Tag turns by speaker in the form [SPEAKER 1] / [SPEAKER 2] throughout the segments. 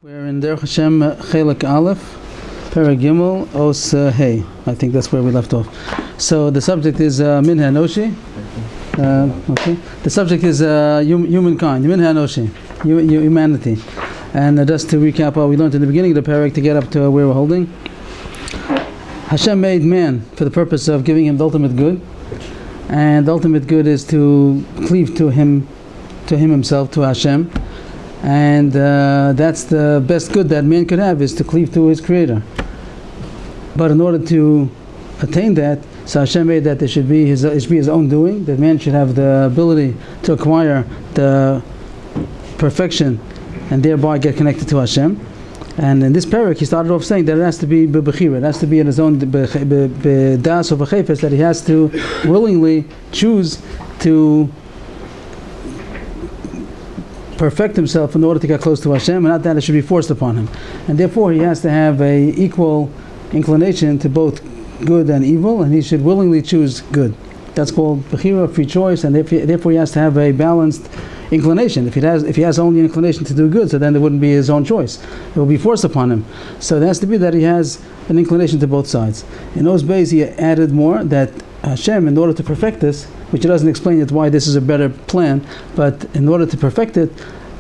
[SPEAKER 1] We're in Derech Hashem Chelek Aleph, Perek Gimel, Os Hey. I think that's where we left off. So the subject is Minha Noshi. Okay. The subject is humankind, Minha Noshi, humanity. And just to recap what we learned in the beginning of the Perek to get up to where we're holding. Hashem made man for the purpose of giving him the ultimate good. And the ultimate good is to cleave to him himself, to Hashem. And that's the best good that man could have, is to cleave to his Creator. But in order to attain that, so Hashem made that there should be his own doing, that man should have the ability to acquire the perfection and thereby get connected to Hashem. And in this parak, he started off saying that it has to be b'bechira, it has to be in his own b'das or b'chefes, that he has to willingly choose to perfect himself in order to get close to Hashem, and not that it should be forced upon him. And therefore he has to have a equal inclination to both good and evil, and he should willingly choose good. That's called bechira, free choice, and therefore he has to have a balanced inclination. If he has only an inclination to do good, so then it wouldn't be his own choice. It will be forced upon him. So it has to be that he has an inclination to both sides. In those days he added more, that Hashem, in order to perfect this, which doesn't explain it why this is a better plan, but in order to perfect it,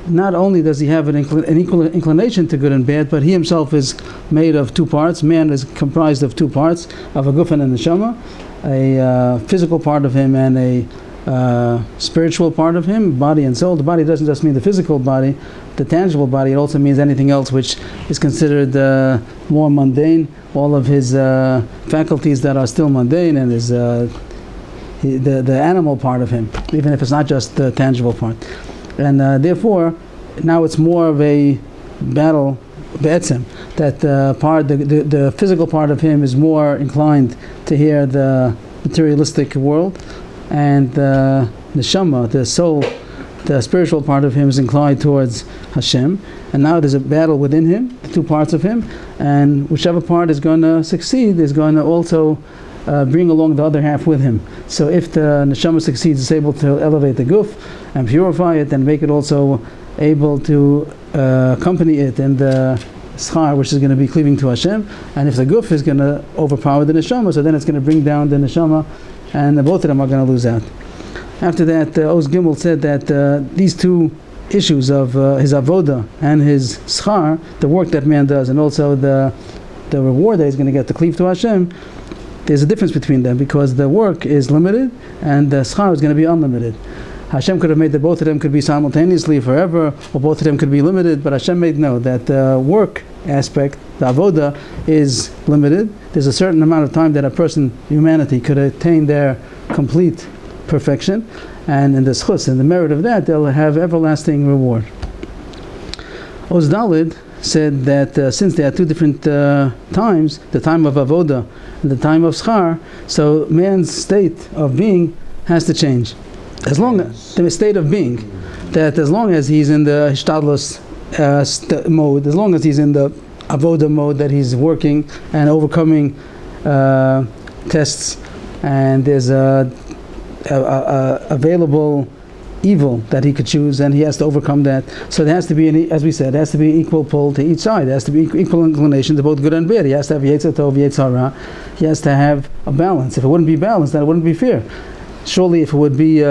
[SPEAKER 1] not only does he have an equal inclination to good and bad, but he himself is made of two parts. Man is comprised of two parts, of a guf and a neshama, a physical part of him and a spiritual part of him, body and soul. The body doesn't just mean the physical body, the tangible body. It also means anything else which is considered more mundane, all of his faculties that are still mundane, and his the animal part of him, even if it's not just the tangible part. And therefore, now it's more of a battle, be'etzem, that the physical part of him is more inclined to hear the materialistic world, and the neshama, the soul, the spiritual part of him is inclined towards Hashem. And now there's a battle within him, the two parts of him, and whichever part is going to succeed is going to also bring along the other half with him. So if the neshama succeeds, it's able to elevate the guf and purify it, and make it also able to accompany it in the schar, which is going to be cleaving to Hashem. And if the guf is going to overpower the neshama, so then it's going to bring down the neshama, and both of them are going to lose out. After that, Oz Gimel said that these two issues of his avoda and his schar, the work that man does, and also the reward that he's going to get to cleave to Hashem, there's a difference between them, because the work is limited and the schar is going to be unlimited. Hashem could have made that both of them could be simultaneously forever, or both of them could be limited, but Hashem made no, that the work aspect, the avoda, is limited. There's a certain amount of time that a person, humanity, could attain their complete perfection, and in the schus, in the merit of that, they'll have everlasting reward. Oz Dalid said that since there are two different times, the time of avoda and the time of schar, so man's state of being has to change. As long as the state of being, that as long as he's in the hishtadlus mode, as long as he's in the avoda mode, that he's working and overcoming tests, and there's a available evil that he could choose, and he has to overcome that. So there has to be, as we said, there has to be equal pull to each side. There has to be equal inclination to both good and bad. He has to have yetzer tov, yetzer hara. He has to have a balance. If it wouldn't be balanced, then it wouldn't be fair. Surely if it would be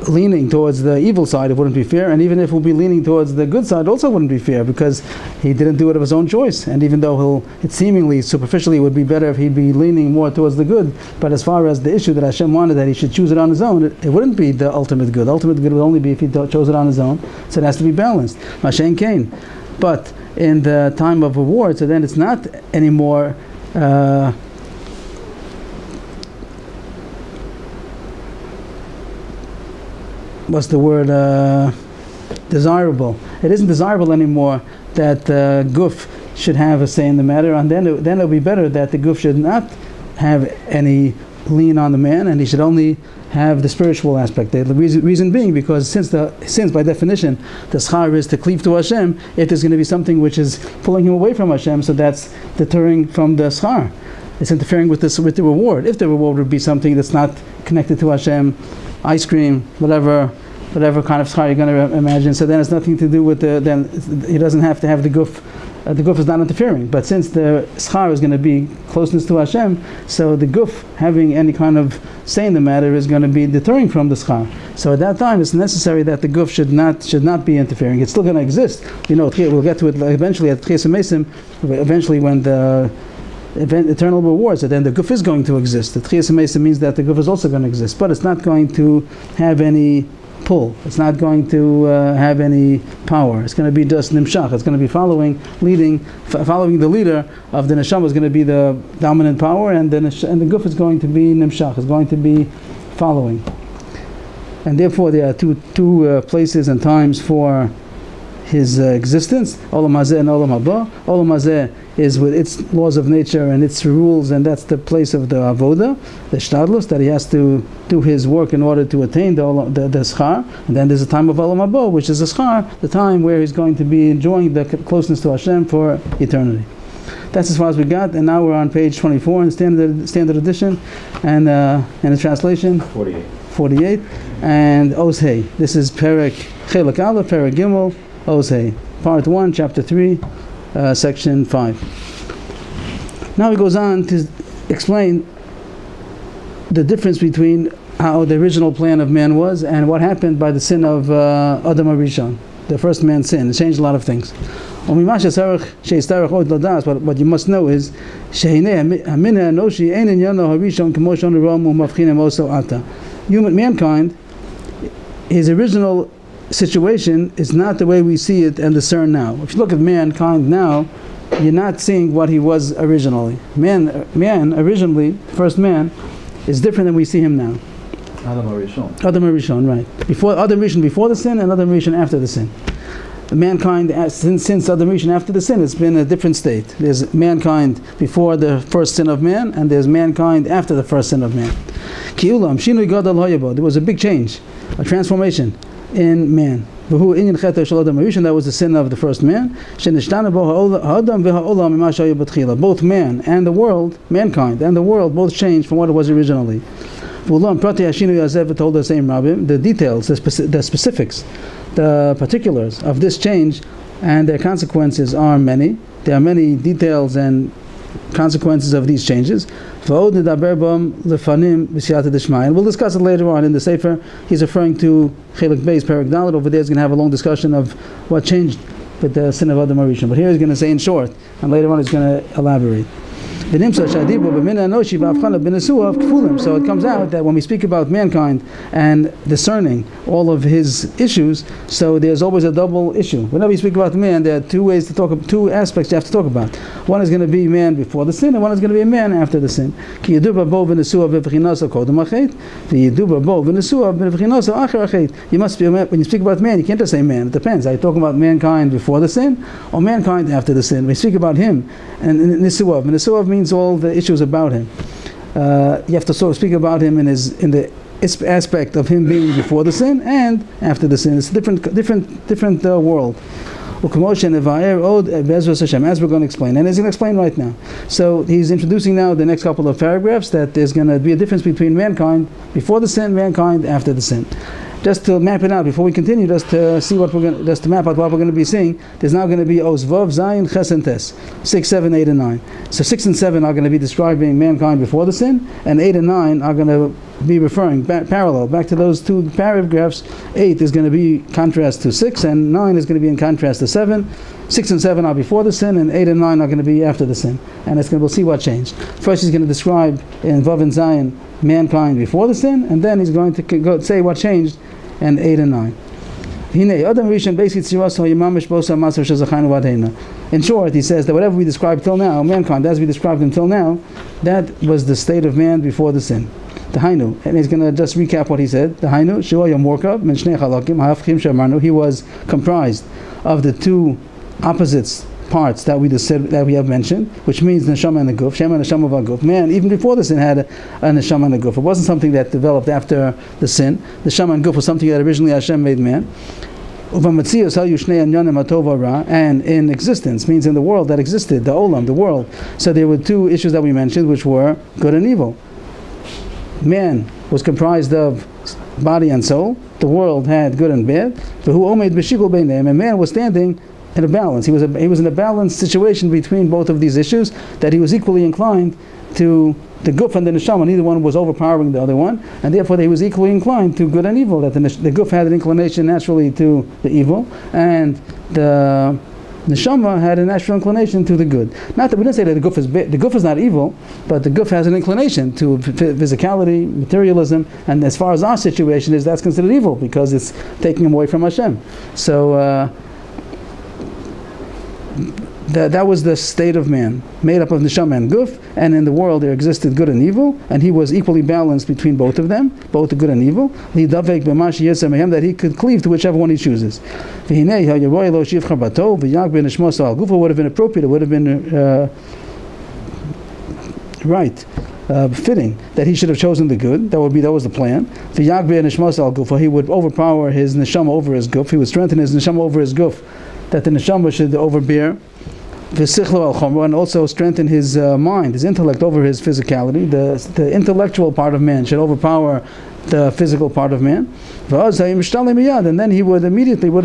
[SPEAKER 1] leaning towards the evil side, it wouldn't be fair. And even if it would be leaning towards the good side, it also wouldn't be fair, because he didn't do it of his own choice. And even though it seemingly, superficially, would be better if he'd be leaning more towards the good, but as far as the issue that Hashem wanted, that he should choose it on his own, it wouldn't be the ultimate good. The ultimate good would only be if he chose it on his own. So it has to be balanced. Mashen Kain. But in the time of reward, so then it's not anymore what's the word, desirable. It isn't desirable anymore that the guf should have a say in the matter, and then it'll be better that the guf should not have any lean on the man, and he should only have the spiritual aspect. The reason being, because since by definition the schar is to cleave to Hashem, if there's going to be something which is pulling him away from Hashem, so that's deterring from the schar. It's interfering with the reward. If the reward would be something that's not connected to Hashem, ice cream, whatever, whatever kind of schar you're going to imagine. So then it's nothing to do with then he doesn't have to have the guf. The guf is not interfering. But since the schar is going to be closeness to Hashem, so the guf having any kind of say in the matter is going to be deterring from the schar. So at that time, it's necessary that the guf should not be interfering. It's still going to exist. We'll get to it eventually at Tchias Mesim. Eventually, when the eternal rewards, and then the guf is going to exist. The Tchias Mesim means that the guf is also going to exist, but it's not going to have any pull. It's not going to have any power. It's going to be just nimshach. It's going to be following the leader of the neshama is going to be the dominant power, and the guf is going to be nimshach. It's going to be following. And therefore, there are two places and times for his existence, Olam Hazeh and Olam Haba. Olam Hazeh is with its laws of nature and its rules, and that's the place of the avoda, the shtadlus, that he has to do his work in order to attain the schar. And then there's a time of Olam Haba, which is the schar, the time where he's going to be enjoying the closeness to Hashem for eternity. That's as far as we got, and now we're on page 24 in standard edition, and in the translation 48, and Oz Hey. This is Perek Chelek Aleph, Perek Gimel, Oz Hey, part 1, chapter 3, section 5. Now he goes on to explain the difference between how the original plan of man was and what happened by the sin of Adam HaRishon, the first man's sin. It changed a lot of things. What you must know is mankind, his original situation is not the way we see it and discern now. If you look at mankind now, you're not seeing what he was originally. Man originally, first man, is different than we see him now.
[SPEAKER 2] Adam
[SPEAKER 1] HaRishon, right. Before Adam HaRishon before the sin, and Adam HaRishon after the sin. Mankind, since Adam HaRishon after the sin, it's been a different state. There's mankind before the first sin of man, and there's mankind after the first sin of man. There was a big change, a transformation in man. That was the sin of the first man. Both man and the world, mankind and the world, both changed from what it was originally. Told the same Rabbim, the details, the specifics, the particulars of this change and their consequences are many. There are many details and consequences of these changes. And we'll discuss it later on in the Sefer. He's referring to Chelek Beis, Perek Dalet. Over there he's going to have a long discussion of what changed with the sin of Adam HaRishon. But here he's going to say in short, and later on he's going to elaborate. So it comes out that when we speak about mankind and discerning all of his issues, so there's always a double issue. Whenever you speak about man, there are two aspects you have to talk about. One is going to be man before the sin, and one is going to be a man after the sin. You must be, when you speak about man, you can't just say man. It depends. Are you talking about mankind before the sin or mankind after the sin? When you speak about him, and Nisuav means all the issues about him. You have to sort of speak about him in the aspect of him being before the sin and after the sin. It's a different world. As we're going to explain, and he's going to explain right now. So he's introducing now the next couple of paragraphs that there's going to be a difference between mankind before the sin, mankind after the sin. Just to map it out before we continue, just to see what just to map out what we're going to be seeing. There's now going to be Oz Vav, Zayin, Ches and Tes, 6, 7, 8, and 9. So 6 and 7 are going to be describing mankind before the sin, and 8 and 9 are going to be referring parallel back to those two paragraphs. 8 is going to be contrast to 6, and 9 is going to be in contrast to 7. 6 and 7 are before the sin, and 8 and 9 are going to be after the sin. And we'll see what changed. First he's going to describe in Vav and Zayin mankind before the sin, and then he's going to go say what changed in 8 and 9. In short, he says that whatever we described till now, mankind as we described him till now, that was the state of man before the sin. The Hainu, and he's going to just recap what he said. The Hainu, he was comprised of the two opposites parts that we just said, that we have mentioned, which means neshama and the guf, shema and neshama of our guf. Man, even before the sin, had a neshama and a guf. It wasn't something that developed after the sin. The shema and guf was something that originally Hashem made man. And in existence means in the world that existed, the olam, the world. So there were two issues that we mentioned, which were good and evil. Man was comprised of body and soul, the world had good and bad. And man was standing in a balance. He was in a balanced situation between both of these issues, that he was equally inclined to the guf and the neshama. Neither one was overpowering the other one, and therefore he was equally inclined to good and evil. That the guf had an inclination naturally to the evil, and the neshama had a natural inclination to the good. Not that we didn't say that the guf is bad. The guf is not evil, but the guf has an inclination to physicality, materialism, and as far as our situation is, that's considered evil because it's taking him away from Hashem. So that was the state of man, made up of neshama and guf, and in the world there existed good and evil, and he was equally balanced between both of them, both the good and evil. That he could cleave to whichever one he chooses. Would have been appropriate, it would have been right, fitting that he should have chosen the good. That was the plan. He would overpower his neshama over his guf. He would strengthen his neshama over his guf, that the neshama should overbear, and also strengthen his mind, his intellect over his physicality. The intellectual part of man should overpower the physical part of man. And then he wouldn't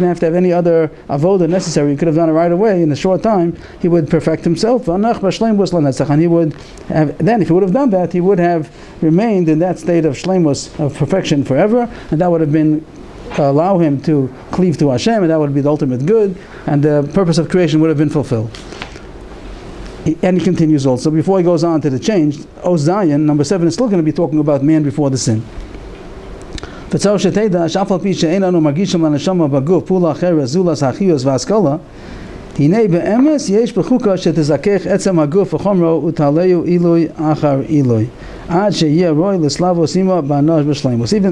[SPEAKER 1] have to have any other avoda necessary. He could have done it right away in a short time. He would perfect himself, and he would have, then if he would have done that, he would have remained in that state of shleimus, of perfection forever, and that would have been allow him to cleave to Hashem, and that would be the ultimate good, and the purpose of creation would have been fulfilled. And he continues also, before he goes on to the change, Zion, number 7, is still going to be talking about man before the sin. Even,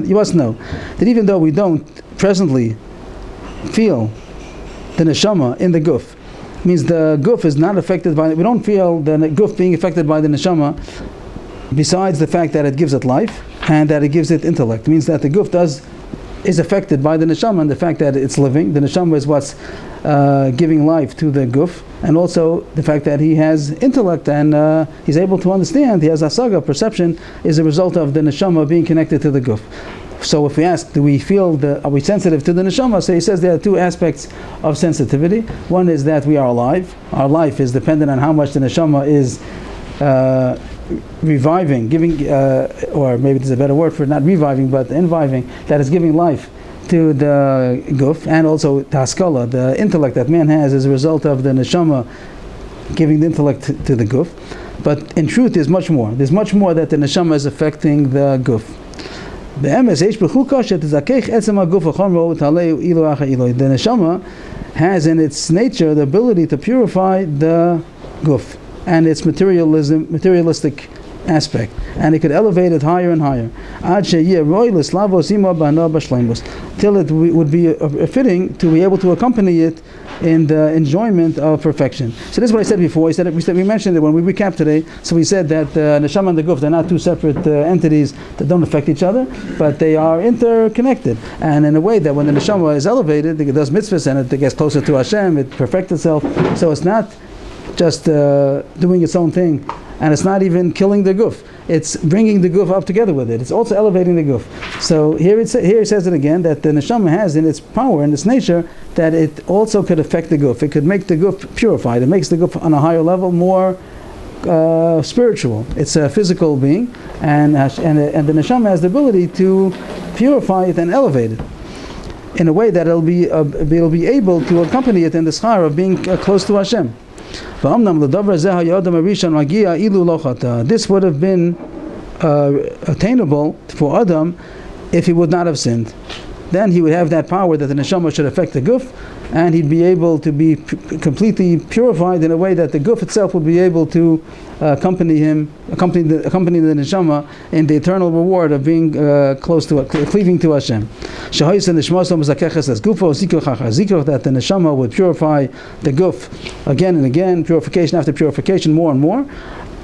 [SPEAKER 1] you must know that even though we don't presently feel the neshama in the guf, means the guf is not affected by it. We don't feel the guf being affected by the neshama, besides the fact that it gives it life and that it gives it intellect. It means that the guf is affected by the neshama and the fact that it's living. The neshama is what's giving life to the guf, and also the fact that he has intellect and he's able to understand. He has asaga, perception, is a result of the neshama being connected to the guf. So if we ask, are we sensitive to the neshama? So he says there are two aspects of sensitivity. One is that we are alive. Our life is dependent on how much the neshama is reviving, giving, or maybe there's a better word for it, not reviving, but inviving, that is giving life to the guf, and also taskala, the intellect that man has as a result of the neshama giving the intellect to the guf. But in truth, there's much more. There's much more that the neshama is affecting the guf. The neshama has in its nature the ability to purify the guf and its materialistic aspect, and it could elevate it higher and higher till it would be fitting to be able to accompany it in the enjoyment of perfection. So this is what I said before. We mentioned it when we recapped today. So we said that the neshama and the guf, they're not two separate entities that don't affect each other, but they are interconnected, and in a way that when the neshama is elevated, it does mitzvahs and it gets closer to Hashem, it perfects itself. So it's not just doing its own thing, and it's not even killing the guf. It's bringing the guf up together with it. It's also elevating the guf. So here it says it again, that the neshama has in its power, in its nature, that it also could affect the guf. It could make the guf purified. It makes the guf on a higher level more spiritual. It's a physical being, and the neshama has the ability to purify it and elevate it in a way that it'll be able to accompany it in the schar of being close to Hashem. This would have been attainable for Adam if he would not have sinned. Then he would have that power that the neshama should affect the guf, and he'd be able to be completely purified in a way that the guf itself would be able to accompany the neshama in the eternal reward of being close to cleaving to Hashem. That the neshama would purify the guf again and again, purification after purification, more and more.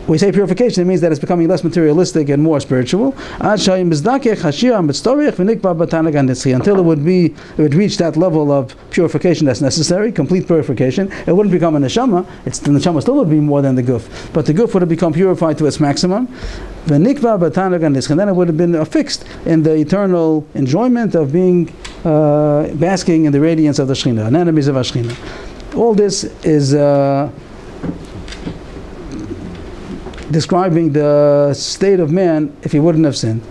[SPEAKER 1] we say purification, it means that it's becoming less materialistic and more spiritual. Until it would reach that level of purification that's necessary, complete purification. It wouldn't become a neshama. The neshama still would be more than the guf, but the guf would have become purified to its maximum. And then it would have been fixed in the eternal enjoyment of being basking in the radiance of the Shekhinah, anemones of Shekhinah. All this is describing the state of man if he wouldn't have sinned.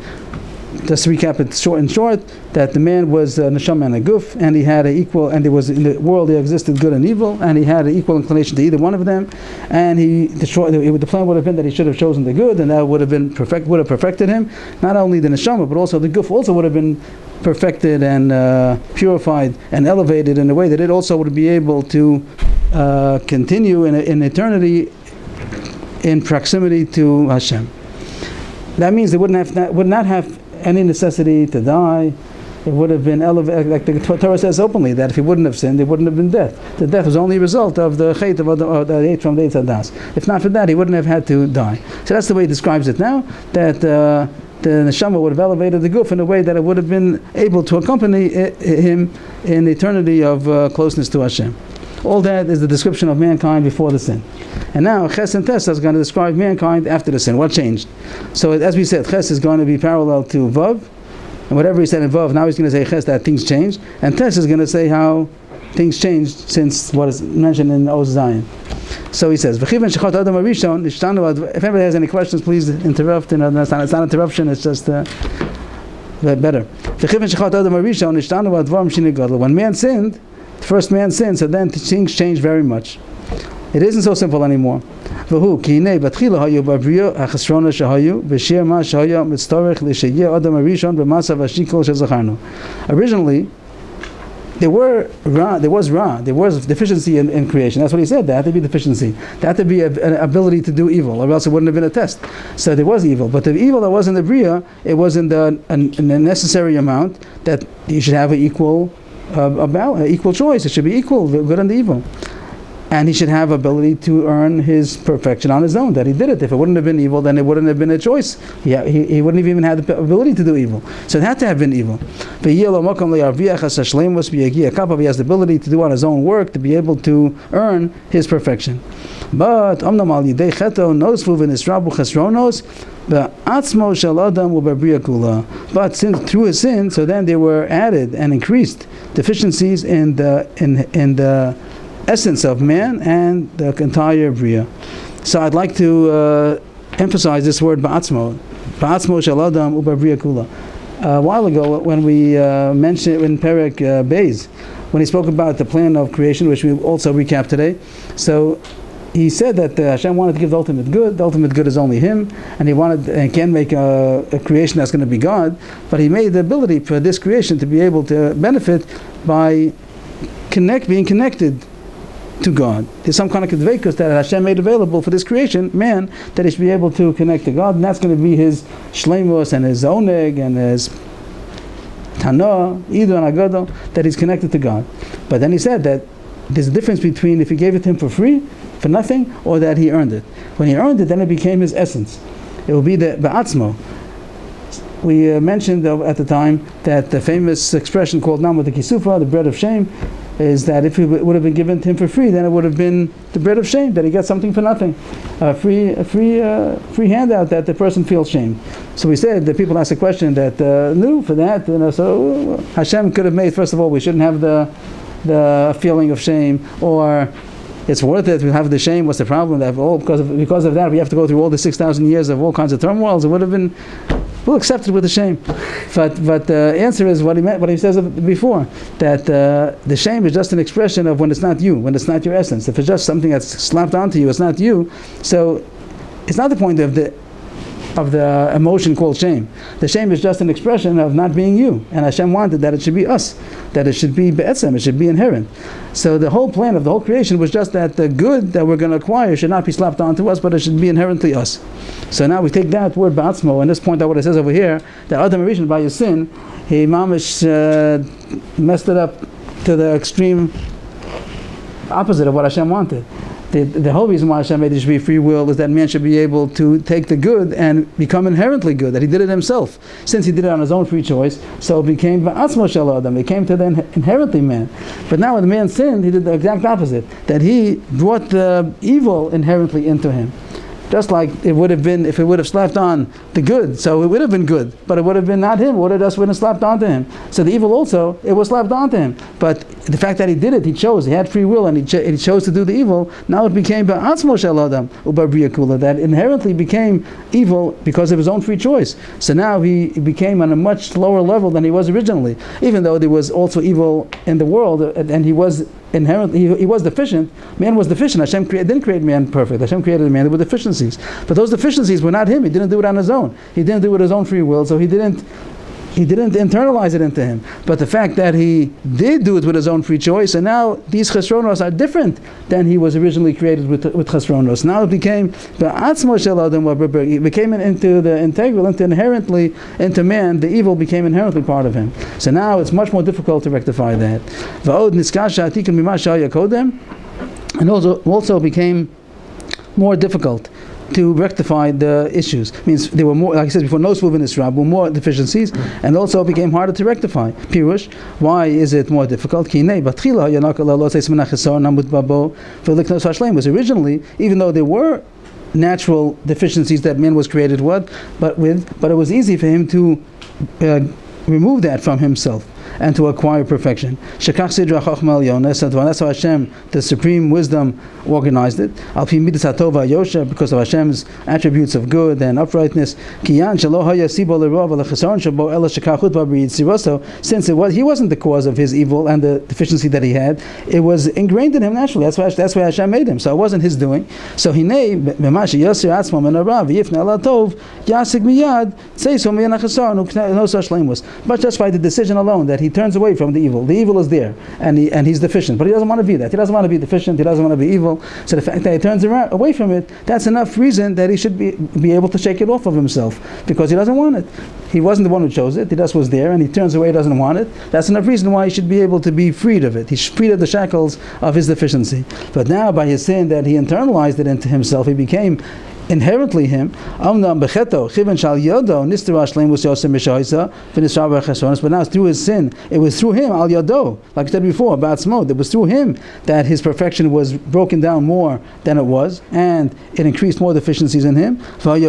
[SPEAKER 1] Just to recap it in short, that the man was a neshama and a guf, and he had an equal, and there was in the world there existed good and evil, and he had an equal inclination to either one of them, and the plan would have been that he should have chosen the good, and that would have perfected him. Not only the neshama, but also the guf also would have been perfected and purified and elevated in a way that it also would be able to continue in eternity in proximity to Hashem. That means they would not have any necessity to die. It would have been elevated, like the Torah says openly, that if he wouldn't have sinned, there wouldn't have been death. The death was only a result of the chait of the eight from the Eitz Hadas. If not for that, he wouldn't have had to die. So that's the way he describes it now, that the neshama would have elevated the guf in a way that it would have been able to accompany him in eternity of closeness to Hashem. All that is the description of mankind before the sin. And now Ches and Tes is going to describe mankind after the sin. What changed? So as we said, Ches is going to be parallel to Vav, and whatever he said in Vav, now he's going to say Ches, that things changed, and Tes is going to say how things changed since what is mentioned in Oz Zion. So he says, if anybody has any questions, please interrupt. It's not interruption, it's just better. When man sinned, the first man sinned, so then things changed very much. It isn't so simple anymore. Originally, there was deficiency in creation. That's what he said. There had to be deficiency. There had to be an ability to do evil, or else it wouldn't have been a test. So there was evil, but the evil that was in the Bria, it was in the necessary amount that you should have an equal choice. It should be equal, the good and the evil. And he should have ability to earn his perfection on his own, that he did it. If it wouldn't have been evil, then it wouldn't have been a choice. He wouldn't have even had the ability to do evil. So it had to have been evil. He has the ability to do on his own work, to be able to earn his perfection. But since through his sin, so then there were added and increased deficiencies in the essence of man and the entire Bria. So I'd like to emphasize this word ba'atzmo shel adam u'b'bria kula. A while ago, when we mentioned it in Perek Beis, when he spoke about the plan of creation, which we also recap today, so he said that Hashem wanted to give the ultimate good. The ultimate good is only Him, and He wanted and can make a creation that's going to be God. But He made the ability for this creation to be able to benefit by being connected to God. There's some kind of dveikus that Hashem made available for this creation, man, that he should be able to connect to God, and that's going to be his shleimus and his oneg and his tana, idu and agadol, that he's connected to God. But then he said that there's a difference between if he gave it to him for free, for nothing, or that he earned it. When he earned it, then it became his essence. It will be the ba'atzmo. We mentioned at the time that the famous expression called Namut Kisufa, the bread of shame, is that if it would have been given to him for free, then it would have been the bread of shame, that he got something for nothing, a free handout that the person feels shame. So we said that people ask a question that no, for that, so Hashem could have made, first of all, we shouldn't have the feeling of shame, or it's worth it to have the shame. What's the problem? That because of that we have to go through all the 6,000 years of all kinds of turmoils. It would have been accept it with a shame. But the answer is what he says before, that the shame is just an expression of when it's not you, when it's not your essence. If it's just something that's slapped onto you, it's not you. So it's not the point of the emotion called shame. The shame is just an expression of not being you. And Hashem wanted that it should be us, that it should be be'etzem, it should be inherent. So the whole plan of the whole creation was just that the good that we're going to acquire should not be slapped onto us, but it should be inherently us. So now we take that word ba'atzmo and this point out what it says over here, that Adam Rishon by his sin, he mamish messed it up to the extreme opposite of what Hashem wanted. The whole reason why Hashem made there should be free will is that man should be able to take the good and become inherently good, that he did it himself. Since he did it on his own free choice, so it became va'atzmo shel adam, it came to the inherently man. But now when the man sinned, he did the exact opposite, that he brought the evil inherently into him. Just like it would have been if it would have slapped on the good, so it would have been good, but it would have been not him, it would have just been slapped onto him. So the evil also, it was slapped onto him. But the fact that he did it, he chose, he had free will, and he chose to do the evil, now it became ba'atzmo shel adam u'barbriya kula, that inherently became evil because of his own free choice. So now he became on a much lower level than he was originally, even though there was also evil in the world, and he was inherently, he was deficient. Man was deficient. Hashem didn't create man perfect. Hashem created a man with deficiencies. But those deficiencies were not him. He didn't do it on his own. He didn't do it with his own free will, so he didn't internalize it into him. But the fact that he did do it with his own free choice, and now these chesronos are different than he was originally created with chesronos. Now it became ba'atzmo shel adam, it became into the integral, inherently into man. The evil became inherently part of him. So now it's much more difficult to rectify that. And also became more difficult to rectify the issues. Means there were more, like I said before, no svuv in Israel, were more deficiencies, and also became harder to rectify. Pirush, why is it more difficult? Was originally, even though there were natural deficiencies that man was created with, but it was easy for him to remove that from himself and to acquire perfection. That's how Hashem, the supreme wisdom, organized it. Because of Hashem's attributes of good and uprightness. Since he wasn't the cause of his evil and the deficiency that he had, it was ingrained in him naturally. That's why Hashem made him. So it wasn't his doing. So but just by the decision alone that he turns away from the evil is there, and he's deficient, but he doesn't want to be that. He doesn't want to be deficient. He doesn't want to be evil. So the fact that he turns away from it, that's enough reason that he should be able to shake it off of himself, because he doesn't want it. He wasn't the one who chose it. He just was there, and he turns away. He doesn't want it. That's enough reason why he should be able to be freed of it. He's freed of the shackles of his deficiency. But now, by his sin that he internalized it into himself, he became inherently him. But now through his sin, it was through him, al yado, like I said before, about Smod, it was through him that his perfection was broken down more than it was, and it increased more deficiencies in him. And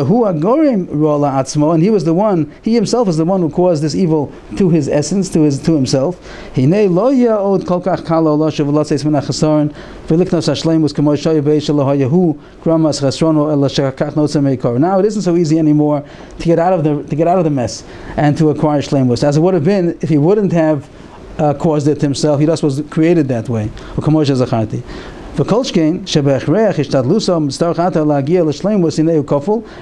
[SPEAKER 1] he was the one, he himself is the one who caused this evil to his essence, to himself. Now it isn't so easy anymore to get out of the mess and to acquire shleimus, as it would have been if he wouldn't have caused it himself. He just was created that way.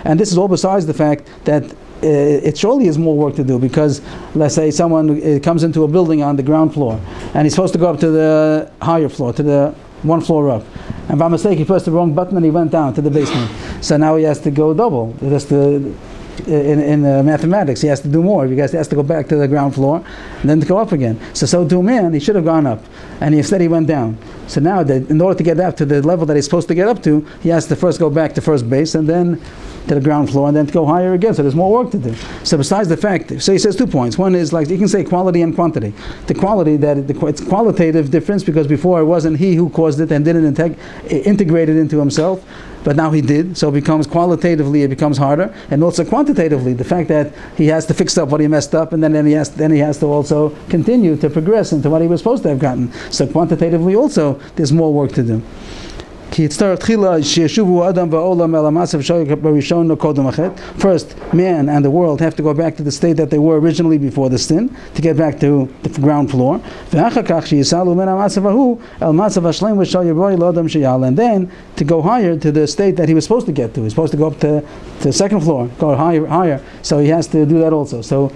[SPEAKER 1] And this is all besides the fact that it surely is more work to do, because let's say someone comes into a building on the ground floor and he's supposed to go up to the higher floor, to the one floor up, and by mistake he pressed the wrong button and he went down to the basement. So now he has to go double. In mathematics, he has to do more. He has to go back to the ground floor and then to go up again. So to a man, he should have gone up, and instead he went down. So now, in order to get up to the level that he's supposed to get up to, he has to first go back to first base and then to the ground floor and then to go higher again. So there's more work to do. So besides the fact, so he says 2 points. One is, like, you can say quality and quantity. The quality, it's qualitative difference, because before it wasn't he who caused it and didn't integrate it into himself, but now he did. So it becomes qualitatively, it becomes harder, and also quantitatively, the fact that he has to fix up what he messed up, and then he has to also continue to progress into what he was supposed to have gotten. So quantitatively also, there's more work to do. First, man and the world have to go back to the state that they were originally before the sin, to get back to the ground floor. And then to go higher to the state that he was supposed to get to. He's supposed to go up to the second floor, go higher. So he has to do that also. So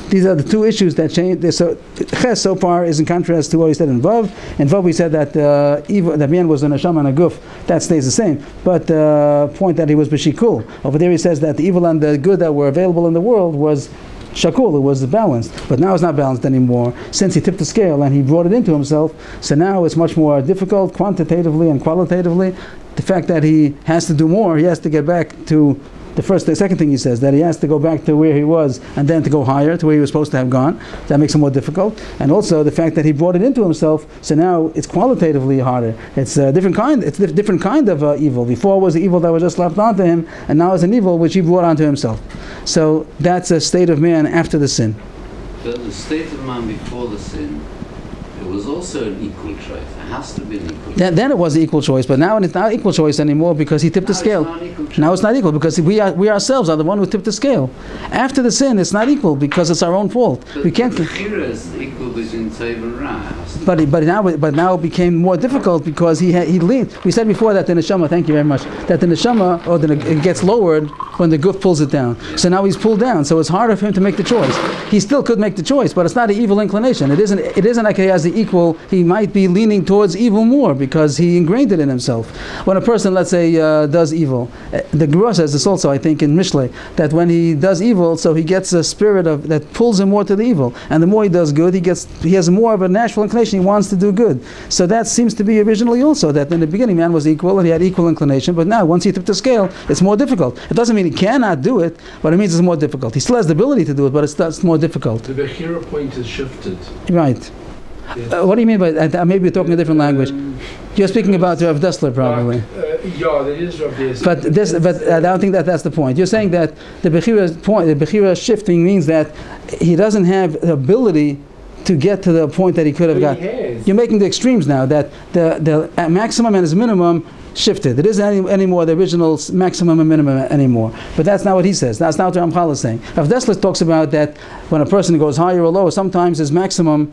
[SPEAKER 1] these are the two issues that change. So Ches so far is in contrast to what he said in Vav. In Vav we said that that man was a neshama and a guf. That stays the same. But the point that he was b'shikul. Over there he says that the evil and the good that were available in the world was shakul, it was balanced. But now it's not balanced anymore. Since he tipped the scale and he brought it into himself, so now it's much more difficult quantitatively and qualitatively. The fact that he has to do more, he has to get back to the second thing he says, that he has to go back to where he was and then to go higher, to where he was supposed to have gone. That makes it more difficult. And also the fact that he brought it into himself, so now it's qualitatively harder. It's a different kind. It's a different kind of evil. Before it was the evil that was just slapped onto him, and now it's an evil which he brought onto himself. So that's a state of man after the sin.
[SPEAKER 2] But the state of man before the sin, it was also an equal choice. It has to be an equal choice.
[SPEAKER 1] Then it was an equal choice, but now it's not equal choice anymore because he tipped the scale. Now it's not equal because we ourselves are the one who tipped the scale. After the sin, it's not equal because it's our own fault.
[SPEAKER 2] But
[SPEAKER 1] we can't.
[SPEAKER 2] The bechira is equal between Tov and Ra.
[SPEAKER 1] But now it became more difficult because he leaned. We said before that the neshama. Thank you very much. That the neshama, it gets lowered when the guf pulls it down. So now he's pulled down. So it's harder for him to make the choice. He still could make the choice, but it's not an evil inclination. It isn't like he has the equal. He might be leaning towards evil more because he ingrained it in himself. When a person, let's say, does evil, the Gemara says this also, I think, in Mishlei, that when he does evil, so he gets a spirit that pulls him more to the evil, and the more he does good, he has more of a natural inclination. He wants to do good. So that seems to be originally also that in the beginning man was equal and he had equal inclination, but now once he tipped the scale, it's more difficult. It doesn't mean he cannot do it, but it means it's more difficult. He still has the ability to do it, but it's more difficult.
[SPEAKER 3] The bechira point is shifted.
[SPEAKER 1] Right.
[SPEAKER 3] Yes.
[SPEAKER 1] What do you mean by that? Maybe you're talking a different language. You're speaking about Rav Dessler, probably.
[SPEAKER 3] Yeah, that is Rav Dessler.
[SPEAKER 1] But I don't think that's the point. You're saying that the bechira shifting means that he doesn't have the ability to get to the point that he could have got. You're making the extremes now, that the maximum and his minimum shifted. It isn't any more the original maximum and minimum anymore. But that's not what he says. That's not what Ramchal is saying. Rav Dessler talks about that when a person goes higher or lower, sometimes his maximum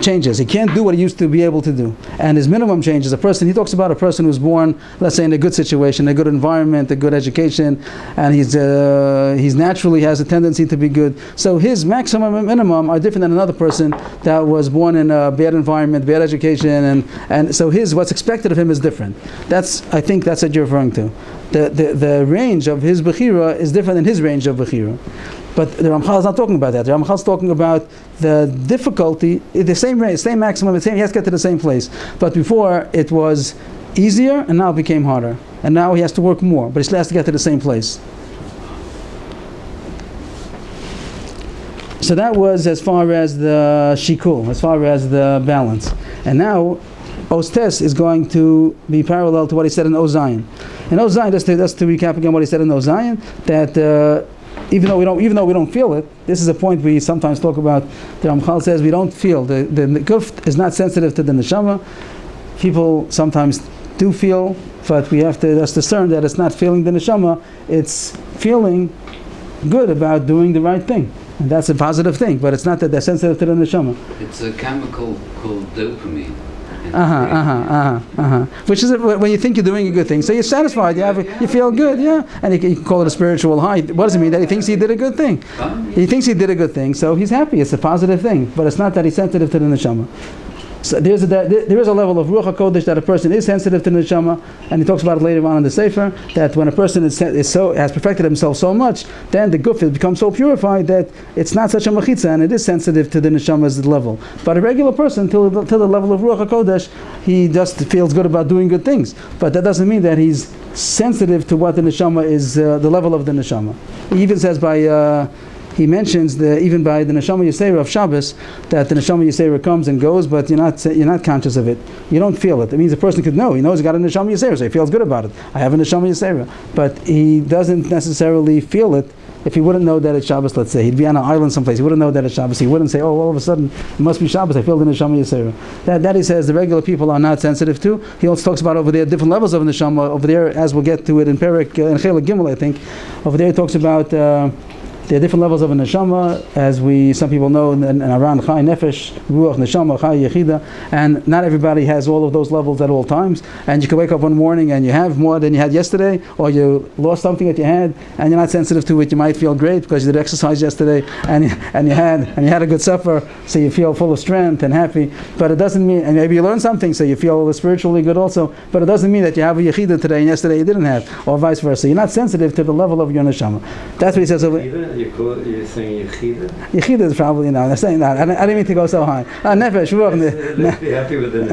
[SPEAKER 1] changes. He can't do what he used to be able to do, and his minimum changes. He talks about a person who's born, let's say, in a good situation, a good environment, a good education, and he's naturally has a tendency to be good. So his maximum and minimum are different than another person that was born in a bad environment, bad education, and so what's expected of him is different. I think that's what you're referring to. The range of his bechira is different than his range of bechira. But the Ramchal is not talking about that. The Ramchal is talking about the difficulty, the same range, same maximum, he has to get to the same place. But before it was easier, and now it became harder. And now he has to work more, but he still has to get to the same place. So that was as far as the shikul, as far as the balance. And now, Ostes is going to be parallel to what he said in Ozayin. In Ozayin, just to recap again what he said in Ozayin, that even though we don't feel it, this is a point we sometimes talk about. The Ramchal says we don't feel. The guf is not sensitive to the neshama. People sometimes do feel, but we have to just discern that it's not feeling the neshama, it's feeling good about doing the right thing. And that's a positive thing, but it's not that they're sensitive to the neshama.
[SPEAKER 2] It's a chemical called dopamine.
[SPEAKER 1] Which is when you think you're doing a good thing, so you're satisfied, you feel good, and you can call it a spiritual high. What does it mean? That he thinks he did a good thing. He thinks he did a good thing, so he's happy. It's a positive thing, but it's not that he's sensitive to the neshama. So there is a level of Ruach HaKodesh that a person is sensitive to the neshama, and he talks about it later on in the Sefer, that when a person has perfected himself so much, then the guf becomes so purified that it's not such a machitza, and it is sensitive to the neshama's level. But a regular person, till the level of Ruach HaKodesh, he just feels good about doing good things. But that doesn't mean that he's sensitive to what the neshama is, the level of the neshama. He even says he mentions even by the neshama yisera of Shabbos, that the neshama yisera comes and goes, but you're not conscious of it. You don't feel it. It means a person could know. He knows he got a neshama yisera, so he feels good about it. I have a neshama yisera, but he doesn't necessarily feel it. If he wouldn't know that it's Shabbos, let's say, he'd be on an island someplace, he wouldn't know that it's Shabbos, he wouldn't say, all of a sudden, it must be Shabbos, I feel the neshama yisera. That he says the regular people are not sensitive to. He also talks about over there different levels of neshama. Over there, as we'll get to it in Perek, in Chelek Gimel, I think, over there he talks about there are different levels of a neshama, as some people know, and around Chai Nefesh, Ruach, Neshama, Chai Yechida, and not everybody has all of those levels at all times. And you can wake up one morning and you have more than you had yesterday, or you lost something that you had, and you're not sensitive to it. You might feel great because you did exercise yesterday, and you had a good supper, so you feel full of strength and happy. But it doesn't mean, and maybe you learned something, so you feel spiritually good also. But it doesn't mean that you have a Yechida today and yesterday you didn't have, or vice versa. You're not sensitive to the level of your neshama. That's what he says over.
[SPEAKER 4] You're saying Yechida?
[SPEAKER 1] Yechida is probably, I'm saying that. I didn't mean to go so high. Nefesh,
[SPEAKER 4] Let's be happy with the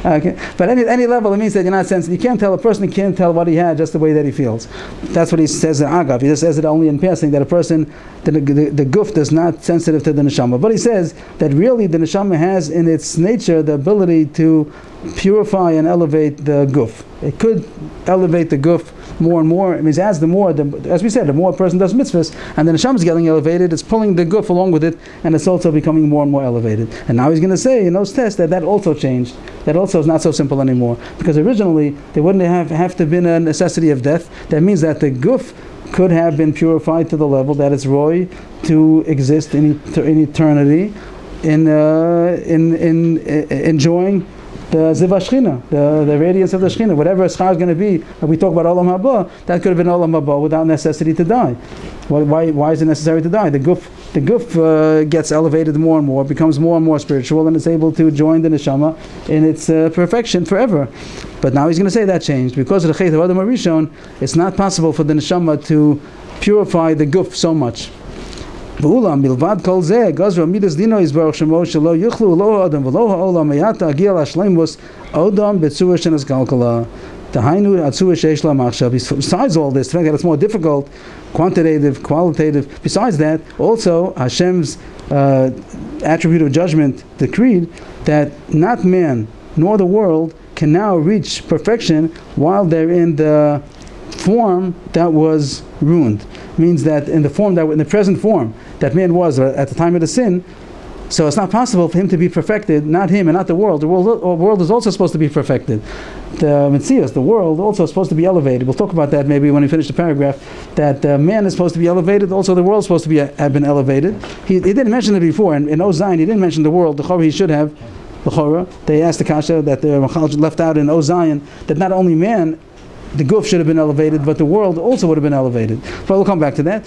[SPEAKER 1] okay. But any level, it means that you're not sensitive. You can't tell, a person can't tell what he had just the way that he feels. That's what he says in Agav. He just says it only in passing, that a person, the guf is not sensitive to the neshama. But he says that really the neshama has in its nature the ability to purify and elevate the guf. It could elevate the guf more and more. It means as we said, the more a person does mitzvahs, and the neshama is getting elevated, it's pulling the guf along with it, and it's also becoming more and more elevated. And now he's going to say in those tests that also changed. That also is not so simple anymore, because originally there wouldn't have to have been a necessity of death. That means that the guf could have been purified to the level that it's roy to exist in eternity, in enjoying the Ziva Shechina, the radiance of the Shechina, whatever Schar is going to be. We talk about Olam Haba, that could have been Olam Haba without necessity to die. Why is it necessary to die? The guf gets elevated more and more, becomes more and more spiritual, and is able to join the neshama in its perfection forever. But now he's going to say that changed. Because of the Chet of Adam HaRishon, it's not possible for the neshama to purify the guf so much. ואולם מלבד כל זה גזרו מידס דינו יזברך שמו שלא יוכלו לא האדם ולא העולם היתה הגיע לשלימוס אדם בצורה שנסגלגלה דהיינו הצורה שיש לה מעכשיו. Besides all this, the fact that it's more difficult, quantitative, qualitative, besides that, also Hashem's attribute of judgment decreed that not man nor the world can now reach perfection while they're in the form that was ruined. Means that in the present form that man was at the time of the sin, so it's not possible for him to be perfected, not him and not the world. The world is also supposed to be perfected. The Metzias, the world, also is supposed to be elevated. We'll talk about that maybe when we finish the paragraph, that man is supposed to be elevated, also the world is supposed to have been elevated. He didn't mention it before, in Ozayin he didn't mention the world, the Chorah he should have, the Chorah. They asked the Kasha that the Machal left out in Ozayin, that not only man, the guf should have been elevated, but the world also would have been elevated. But we'll come back to that.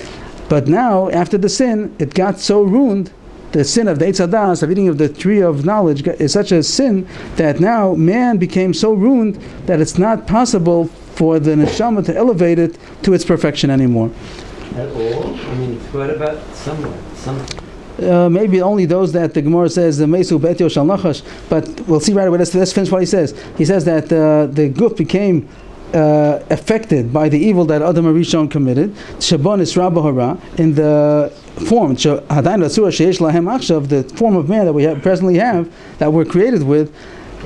[SPEAKER 1] But now, after the sin, it got so ruined, the sin of the Eitz Hadas, of eating of the tree of knowledge, is such a sin that now man became so ruined that it's not possible for the neshama to elevate it to its perfection anymore.
[SPEAKER 4] At all? I mean, what about somewhat?
[SPEAKER 1] Maybe only those that the Gemara says the Mesu Betio Shal Nachash, but we'll see right away. Let's finish what he says. He says that the guf became affected by the evil that Adam HaRishon committed, Shabon Isra B'Hara, in the form, the form of man that we presently have, that we're created with.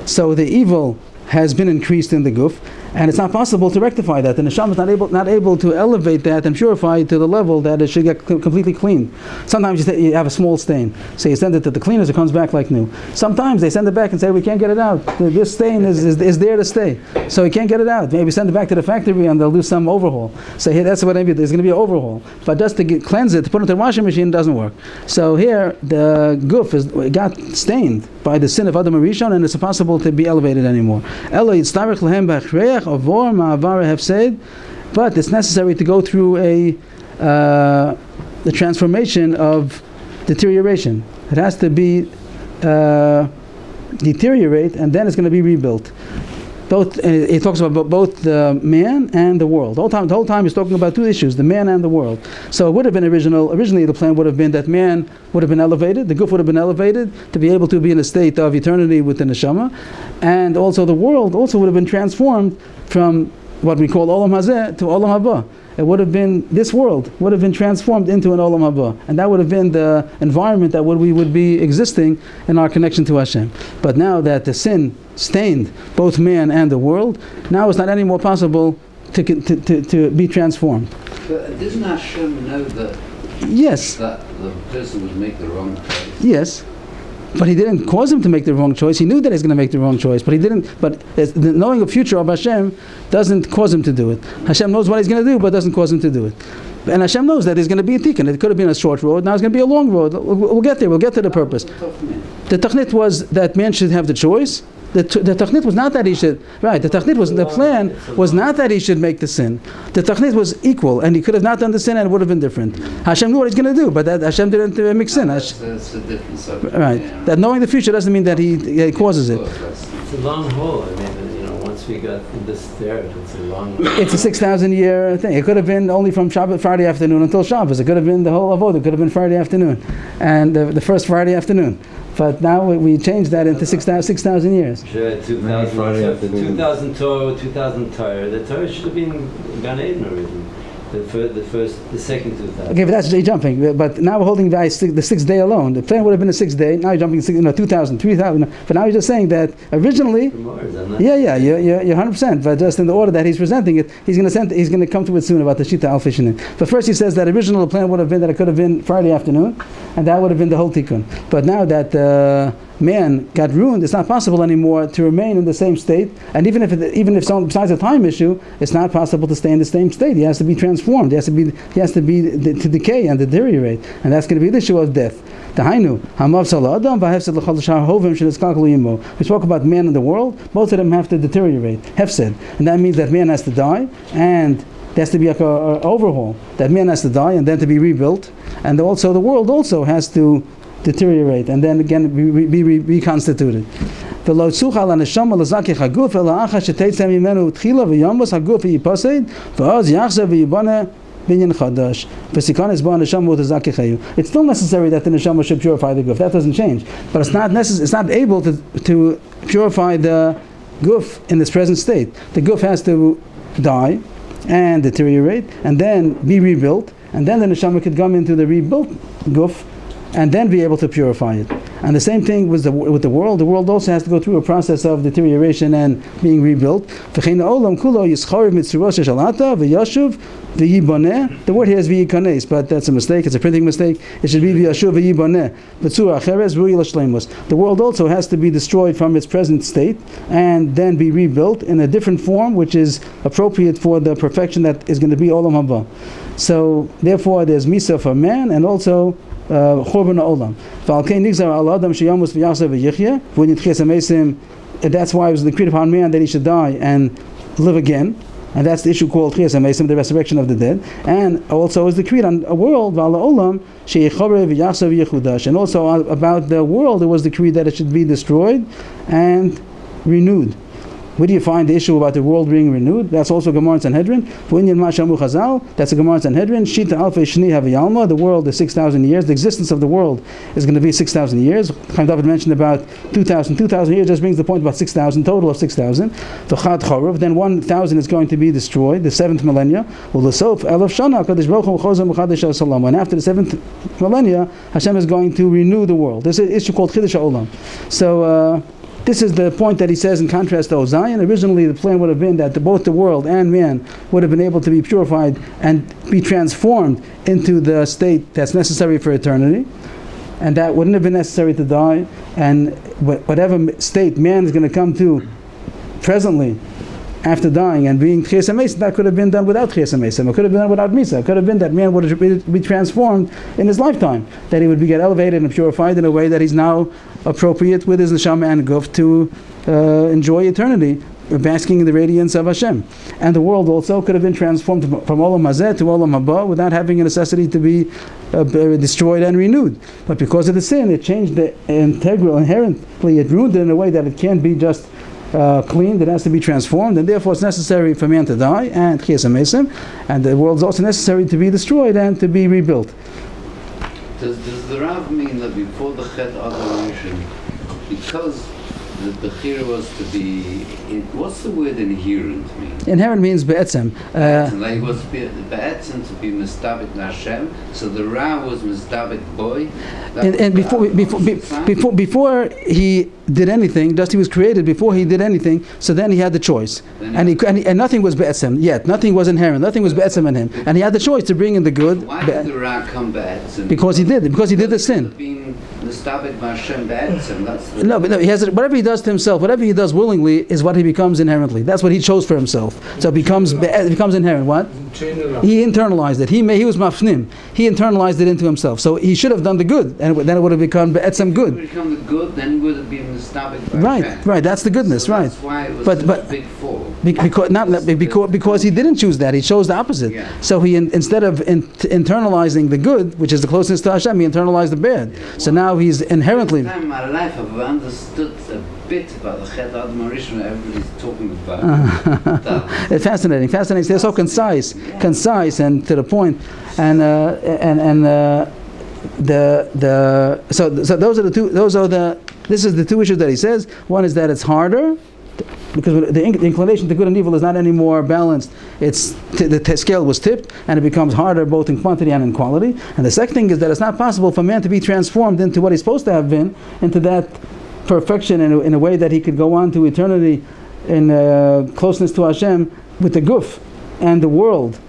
[SPEAKER 1] So the evil has been increased in the guf, and it's not possible to rectify that. The neshama is not able to elevate that and purify it to the level that it should get completely clean. Sometimes you have a small stain, so you send it to the cleaners, it comes back like new. Sometimes they send it back and say, we can't get it out. This stain is there to stay, so we can't get it out. Maybe send it back to the factory and they'll do some overhaul. So here, that's what I mean. There's going to be an overhaul. But just to cleanse it, to put it into the washing machine, doesn't work. So here, the guf got stained by the sin of Adam HaRishon, and it's impossible to be elevated anymore. But it's necessary to go through the transformation of deterioration. It has to be deteriorate, and then it's going to be rebuilt. He talks about both the man and the world. The whole time he's talking about two issues, the man and the world. So it would have been originally the plan would have been that man would have been elevated, the guf would have been elevated to be able to be in a state of eternity with the neshama, and also the world also would have been transformed from what we call Olam Hazeh to Olam Haba. It would have been, this world would have been transformed into an Olam Haba, and that would have been the environment that we would be existing in our connection to Hashem. But now that the sin stained both man and the world, now it's not any more possible to be transformed.
[SPEAKER 2] But didn't Hashem know that?
[SPEAKER 1] Yes.
[SPEAKER 2] That the person would make the wrong choice?
[SPEAKER 1] Yes. But he didn't cause him to make the wrong choice. He knew that he's going to make the wrong choice, but he didn't. But the knowing the future of Hashem doesn't cause him to do it. Hashem knows what he's going to do, but doesn't cause him to do it. And Hashem knows that there's going to be a tikkun. It could have been a short road. Now it's going to be a long road. We'll get there. We'll get to the purpose. The tachnit was that man should have the choice. The tachnit was not that he should. Right. The tachnit was, the plan was not that he should make the sin. The tachnit was equal, and he could have not done the sin, and it would have been different. Hashem knew what he's going to do, but that Hashem didn't mix in.
[SPEAKER 2] That's a different subject.
[SPEAKER 1] Right.
[SPEAKER 2] Yeah.
[SPEAKER 1] That knowing the future doesn't mean that he causes it.
[SPEAKER 4] It's a long haul. I mean, once once we got in this third, it's a long.
[SPEAKER 1] It's a 6,000-year thing. It could have been only from Shabbat, Friday afternoon until Shabbos. It could have been the whole avodah. It could have been Friday afternoon, and the first Friday afternoon. But now we changed that into 6,000 years.
[SPEAKER 4] Sure, 2,000 Torah, 2,000 Torah. The Torah should have been Gan Eden already. The second 2,000.
[SPEAKER 1] Okay, but that's jumping. But now we're holding the 6th day alone. The plan would have been a 6th day. Now you're jumping 2,000, 3,000. But now you're just saying that originally. Yeah, you're 100%. But just in the order that he's presenting it, he's going to come to it soon about the Shita Al Fishinin. But first he says that original plan would have been that it could have been Friday afternoon, and that would have been the whole tikkun. But now that man got ruined, it's not possible anymore to remain in the same state. And even if besides a time issue, it's not possible to stay in the same state. He has to be transformed. He has to be to decay and deteriorate, and that's going to be the issue of death. We spoke about man in the world. Both of them have to deteriorate. Hefsed, and that means that man has to die, and there has to be an overhaul. That man has to die and then to be rebuilt, and also the world also has to deteriorate and then again be reconstituted. And also is the it's still necessary that the neshama should purify the guf. That doesn't change. But it's not necessary. It's not able to purify the guf in its present state. The guf has to die and deteriorate and then be rebuilt, and then the neshama could come into the rebuilt guf and then be able to purify it. And the same thing with the world. The world also has to go through a process of deterioration and being rebuilt. The word here is v'yikanes, but that's a mistake. It's a printing mistake. It should be v'yashuv v'yibaneh. The world also has to be destroyed from its present state and then be rebuilt in a different form, which is appropriate for the perfection that is going to be olam haba. So therefore, there's misa for man and also Churban Olam. That's why it was decreed upon man that he should die and live again. And that's the issue called Chiyas HaMesim, the resurrection of the dead. And also is decreed on a world, and also about the world, it was decreed that it should be destroyed and renewed. Where do you find the issue about the world being renewed? That's also Gemara in Sanhedrin. That's a Gemara in Sanhedrin. Shita Alfei Shni Haviyalma. The world is 6,000 years. The existence of the world is going to be 6,000 years. Chaim David mentioned about 2,000. 2,000 years just brings the point about 6,000, total of 6,000. Then 1,000 is going to be destroyed, the 7th millennia. And after the 7th millennia, Hashem is going to renew the world. This is an issue called Chiddush HaOlam. So, this is the point that he says in contrast to Zion. Originally, the plan would have been that both the world and man would have been able to be purified and be transformed into the state that's necessary for eternity, and that wouldn't have been necessary to die. And whatever state man is going to come to presently after dying and being Chiyas HaMesim, that could have been done without Chiyas HaMesim. It could have been done without Misa. It could have been that man would be transformed in his lifetime, that he would get elevated and purified in a way that he's now appropriate with his neshama and guf to enjoy eternity, basking in the radiance of Hashem. And the world also could have been transformed from Olam Hazeh to Olam Haba without having a necessity to be destroyed and renewed. But because of the sin, it changed the inherently, it ruined it in a way that it can't be just cleaned, it has to be transformed, and therefore it's necessary for man to die and Chiyas HaMesim, and the world is also necessary to be destroyed and to be rebuilt.
[SPEAKER 2] Does the Rav mean that before the Chet Adoration, because the Bechira was to be, what's the word inherent mean?
[SPEAKER 1] Inherent means be'etzem.
[SPEAKER 2] Like it was be'etzem to be mistabit Hashem, so the Rav was mistabit boy.
[SPEAKER 1] And before he did anything, just he was created before he did anything, so then he had the choice. And nothing was be'etzem yet. Nothing was inherent. Nothing was be'etzem in him. And he had the choice to bring in the good.
[SPEAKER 2] Why did the Rav come be'etzem?
[SPEAKER 1] Because he did the sin.
[SPEAKER 2] Being mistabit Hashem be'etzem, that's the
[SPEAKER 1] no, he has whatever he does to himself, whatever he does willingly is what he becomes inherently. That's what he chose for himself. So it becomes inherent. What? He internalized it. He was mafnim. He internalized it into himself. So he should have done the good, and then it would have become be'etzem good.
[SPEAKER 2] If it would have become the good, then he would have been mistabit
[SPEAKER 1] Right. That's the goodness.
[SPEAKER 2] So
[SPEAKER 1] right.
[SPEAKER 2] That's why it was
[SPEAKER 1] but
[SPEAKER 2] a big fall.
[SPEAKER 1] Because he didn't choose that. He chose the opposite.
[SPEAKER 2] Yeah.
[SPEAKER 1] So he instead of internalizing the good, which is the closest to Hashem, he internalized the bad.
[SPEAKER 2] Yeah.
[SPEAKER 1] So now he's inherently.
[SPEAKER 2] In my life, I've understood a bit about the Chet Adam Harishon everybody's talking about.
[SPEAKER 1] It's fascinating. They're so concise, and to the point. And so those are the two. This is the two issues that he says. One is that it's harder, because the inclination to good and evil is not anymore balanced. The scale was tipped, and it becomes harder both in quantity and in quality. And the second thing is that it's not possible for man to be transformed into what he's supposed to have been, into that perfection in a way that he could go on to eternity in closeness to Hashem with the guf and the world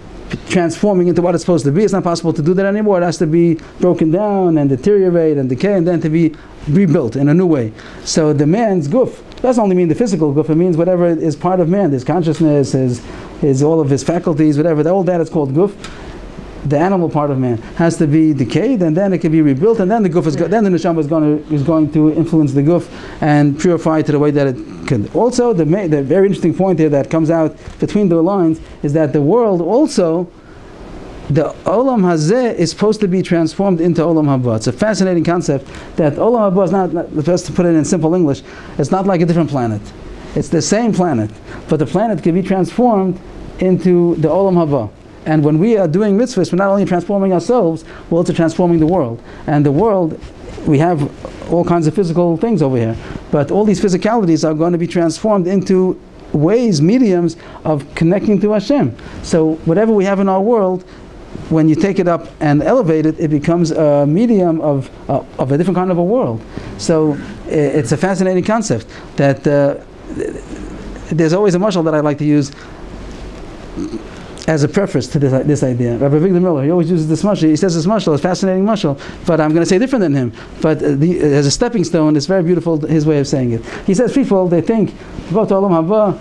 [SPEAKER 1] transforming into what it's supposed to be. It's not possible to do that anymore. It has to be broken down and deteriorate and decay, and then to be rebuilt in a new way. So the man's guf doesn't only mean the physical guf, it means whatever is part of man, his consciousness, his all of his faculties, whatever, all that is called guf. The animal part of man has to be decayed, and then it can be rebuilt, and then the guf then the neshama is going to influence the guf and purify it to the way that it could. Also, the very interesting point here that comes out between the lines is that the world also, the olam hazeh is supposed to be transformed into olam haba. It's a fascinating concept that olam haba is not, just to put it in simple English, it's not like a different planet. It's the same planet, but the planet can be transformed into the olam haba. And when we are doing mitzvahs, we're not only transforming ourselves, we're also transforming the world. And the world, we have all kinds of physical things over here, but all these physicalities are going to be transformed into ways, mediums of connecting to Hashem. So whatever we have in our world, when you take it up and elevate it, it becomes a medium of a different kind of a world. So it's a fascinating concept that there's always a mashal that I like to use as a preface to this idea. Rabbi Victor Miller, he always uses this mashal. He says this mashal is fascinating mashal, but I'm going to say different than him. But as a stepping stone, it's very beautiful, his way of saying it. He says people, they think, go to Olam Haba,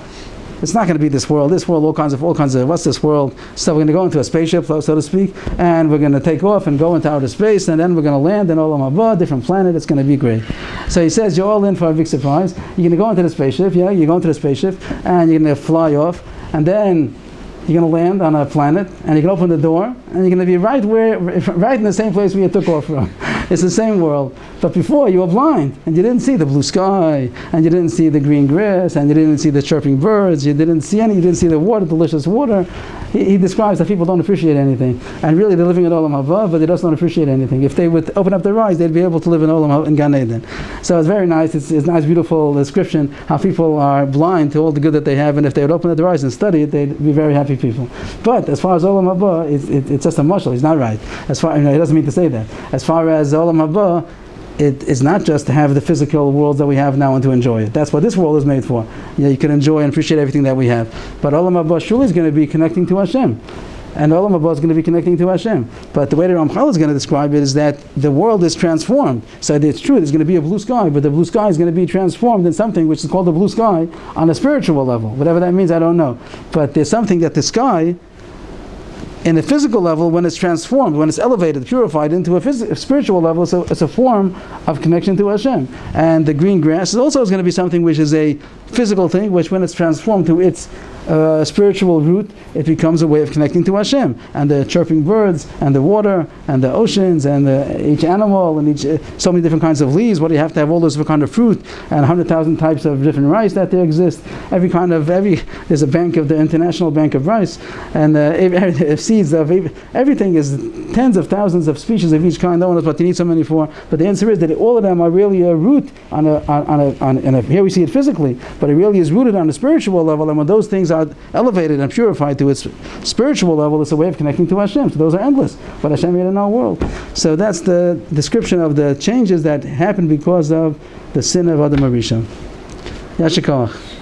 [SPEAKER 1] it's not going to be this world, all kinds of, what's this world? So we're going to go into a spaceship, so to speak, and we're going to take off and go into outer space, and then we're going to land in Olam Haba, different planet, it's going to be great. So he says, you're all in for a big surprise. You're going to go into the spaceship, you're going to the spaceship, and you're going to fly off, and then you're going to land on a planet, and you can open the door, and you're going to be right in the same place where you took off from. It's the same world. But before, you were blind, and you didn't see the blue sky, and you didn't see the green grass, and you didn't see the chirping birds, you didn't see the water, delicious water. He describes that people don't appreciate anything. And really, they're living in Olam Haba, but they just don't appreciate anything. If they would open up their eyes, they'd be able to live in Olam Haba, in Gan Eden. So it's very nice. It's a nice, beautiful description how people are blind to all the good that they have, and if they would open up their eyes and study it, they'd be very happy people. But as far as Olam Haba, it's just a mashal. He's not right. As far, he doesn't mean to say that. As far as Olam Haba, it is not just to have the physical worlds that we have now and to enjoy it. That's what this world is made for. You can enjoy and appreciate everything that we have. But Olam Haba surely is going to be connecting to Hashem. And Olam Haba is going to be connecting to Hashem. But the way the Ramchal is going to describe it is that the world is transformed. So it's true, there's going to be a blue sky, but the blue sky is going to be transformed in something which is called the blue sky on a spiritual level. Whatever that means, I don't know. But there's something that the sky, in the physical level, when it's transformed, when it's elevated, purified into a spiritual level, so it's a form of connection to Hashem. And the green grass is also going to be something which is a physical thing, which when it's transformed to its spiritual root, it becomes a way of connecting to Hashem. And the chirping birds, and the water, and the oceans, and each animal, and so many different kinds of leaves. What do you have to have? All those different kind of fruit, and 100,000 types of different rice that there exist. There's a bank of the International Bank of Rice, and seeds of everything is tens of thousands of species of each kind. No one knows what you need so many for. But the answer is that all of them are really a root here we see it physically, but it really is rooted on a spiritual level. And when those things are elevated and purified to its spiritual level, it's a way of connecting to Hashem. So those are endless, what Hashem made in our world. So that's the description of the changes that happened because of the sin of Adam Harishon. Yashikach.